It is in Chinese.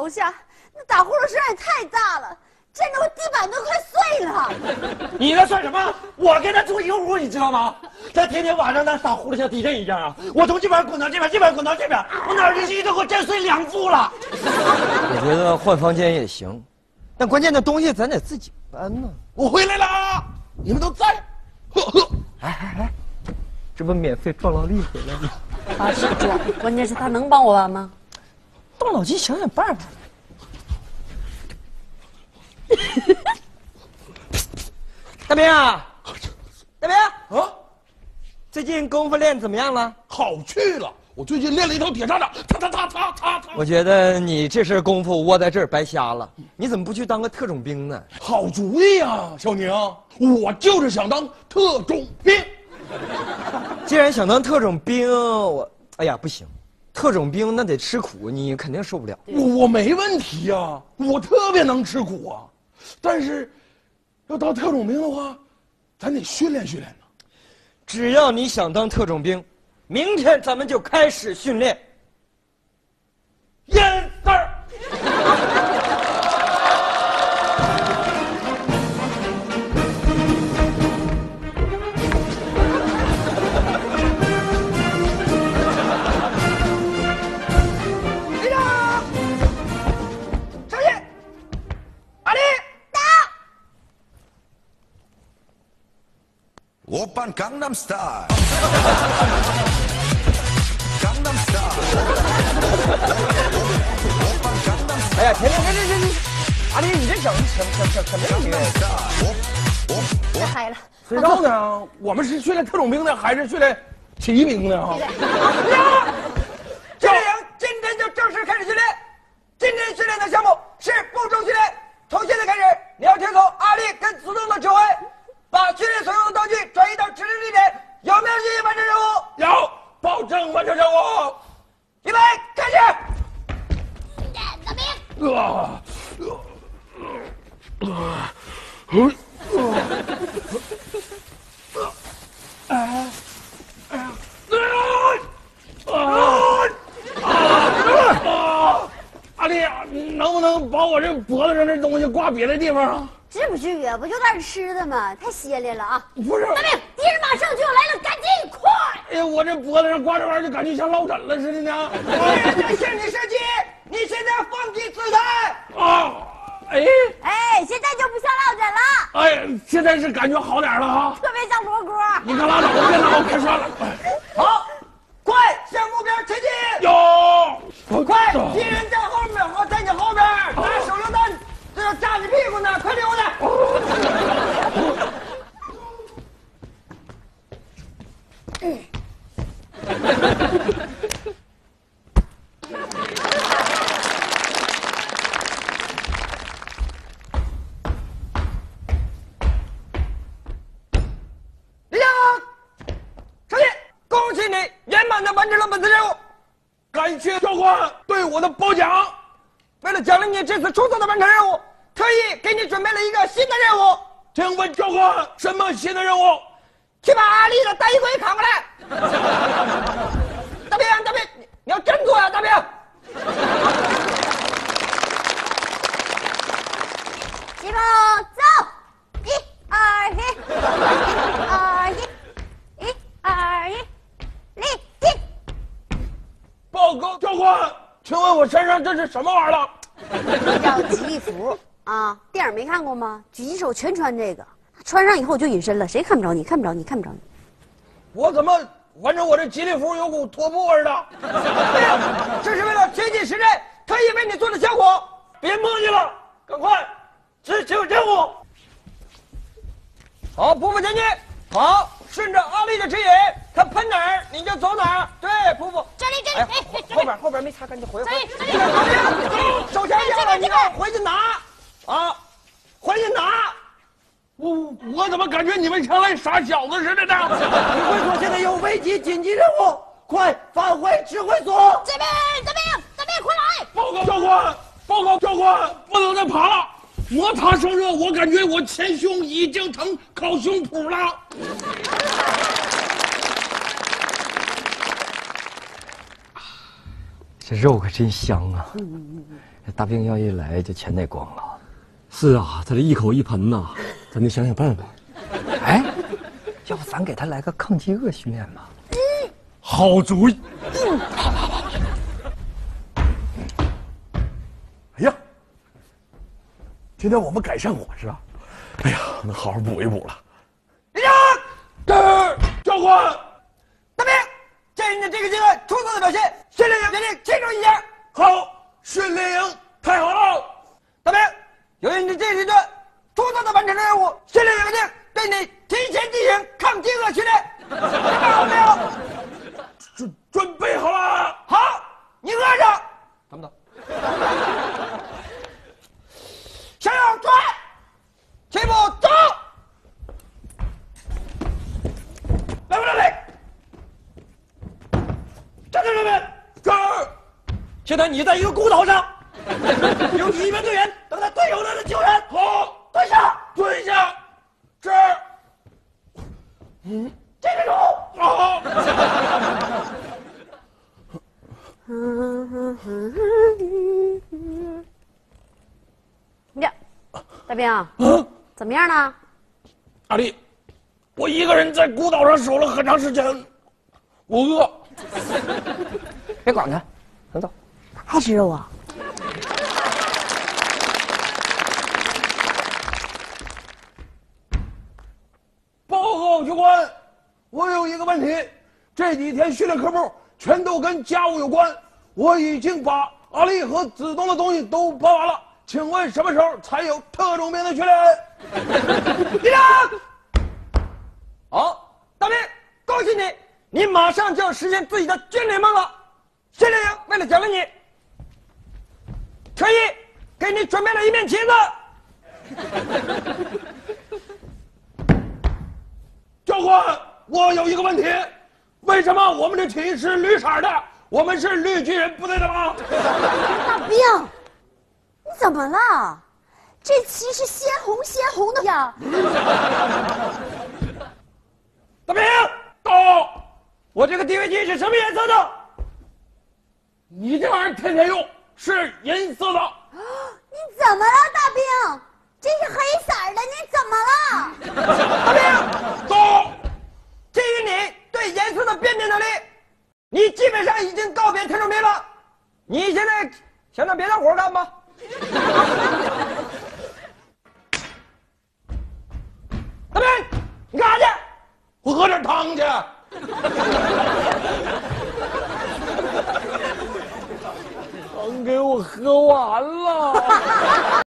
楼下，那打呼噜声也太大了，震得我地板都快碎了。你那算什么？我跟他住一个屋，你知道吗？他天天晚上那打呼噜像地震一样啊！我从这边滚到这边，这边滚到这边，我脑子机都给我震碎2副了。我觉得换房间也行，但关键的东西咱得自己搬呢。我回来了，你们都在。呵呵，哎，这不免费壮劳力回来吗？他是壮，关键是他能帮我搬吗？动脑筋想想办法。大兵啊，大兵啊，最近功夫练怎么样了？好去了，我最近练了一套铁砂掌，嚓。我觉得你这身功夫窝在这儿白瞎了，你怎么不去当个特种兵呢？好主意呀，小宁，我就是想当特种兵。既然想当特种兵，哎呀不行，特种兵那得吃苦，你肯定受不了。我没问题呀，我特别能吃苦啊，但是要当特种兵的话，咱得训练训练呢。只要你想当特种兵，明天咱们就开始训练。验字儿。队长，上去，阿力，打。 오빤 강남 스타일. 강남 스타일. 哎呀，停！阿力，你这整什么音乐？太嗨了！谁告诉你啊？我们是训练特种兵的，还是训练起义兵的啊？训练营今天就正式开始训练。今天训练的项目是步骤训练。从现在开始，你要听从阿力跟子东的指挥，把训练所用的道具转移到指定地点。有没有信心完成任务？有，保证完成任务。预备，开始。大兵，阿丽，能不能把我这脖子上这东西挂别的地方啊？至不至于啊，不就点吃的吗？太歇咧了啊！不是，大兵，敌人马上就要来了，赶紧快！哎呀，我这脖子上挂这玩意儿就感觉像落枕了似的呢。对，向你射击！你现在放弃姿态。啊，哎，哎，现在就不像落枕了，哎，现在是感觉好点了哈。特别像罗锅。你可拉倒吧，别拿我开涮了。好，快向目标前进！有，快！敌人在后面，我在你后边，拿手榴弹，这要炸你屁股呢！快溜达！李亮，上去！恭喜你圆满的完成了本次任务。感谢教官对我的褒奖。为了奖励你这次出色的完成任务，特意给你准备了一个新的任务。请问教官，什么新的任务？去把阿丽的单衣柜扛过来。大兵，你要振作呀，大兵！起步，走！1、2、1，1、2、1，1、2、1，立定。报告教官，请问我身上这是什么玩意儿了？这叫吉利服啊！电影没看过吗？狙击手全穿这个，穿上以后就隐身了，谁看不着你？看不着你，看不着你。我怎么闻着我这吉利服有股拖布味儿的？对呀，这是为了贴近实战，特意为你做的效果。别墨迹了，赶快执行任务。好，匍匐前进。好，顺着阿丽的指引，他喷哪儿你就走哪儿。对，匍匐。这里，哎，后边没擦干净，回。这里，手枪掉了，你要回去拿。啊，回去拿。我怎么感觉你们像来傻小子似的呢？指挥所现在有危急紧急任务，快返回指挥所。这边，快来！报告教官，报告教官，不能再爬了。摩擦生热，我感觉我前胸已经成烤胸脯了。这肉可真香啊！这大病药一来就全得光了。是啊，他这一口一盆呐，咱得想想办法。哎，要不咱给他来个抗饥饿训练吧？好主意。哎呀，今天我们改善伙食啊！哎呀，能好好补一补了。立正，教官，大兵，鉴于你这个阶段出色的表现，训练营决定庆祝一下。好，训练营太好了。大兵，由于你这时段出色的完成了任务，训练营决定对你提前进行抗饥饿训练。准备好没有？准备好了。好，你饿着。等等。向右转，齐步走。来！站在这边，这儿。现在你在一个孤岛上，有你一名队员等待队友来的救援。好，蹲下，蹲下，这儿。这个手。好。呀，大兵，怎么样了？阿丽，我一个人在孤岛上守了很长时间，我饿。别管他，咱走。还吃肉啊？报告教官，我有一个问题，这几天训练科目全都跟家务有关，我已经把阿丽和子东的东西都包完了，请问什么时候才有特种兵的训练？立正。好，大兵，恭喜你，你马上就要实现自己的军旅梦了。训练营为了奖励你，特意给你准备了一面旗子。教官，我有一个问题，为什么我们的旗是绿色的？我们是绿巨人部队的吗？大兵，你怎么了？这旗是鲜红的呀！大兵，到！我这个地位旗是什么颜色的？你这玩意儿天天用，是银色的。你怎么了，大兵？这是黑色的，你怎么了？大兵，到！基于你对颜色的辨别能力，你基本上已经告别特种兵了。你现在想找别的活干吧？大兵，你干啥去？我喝点汤去。汤给我喝完了。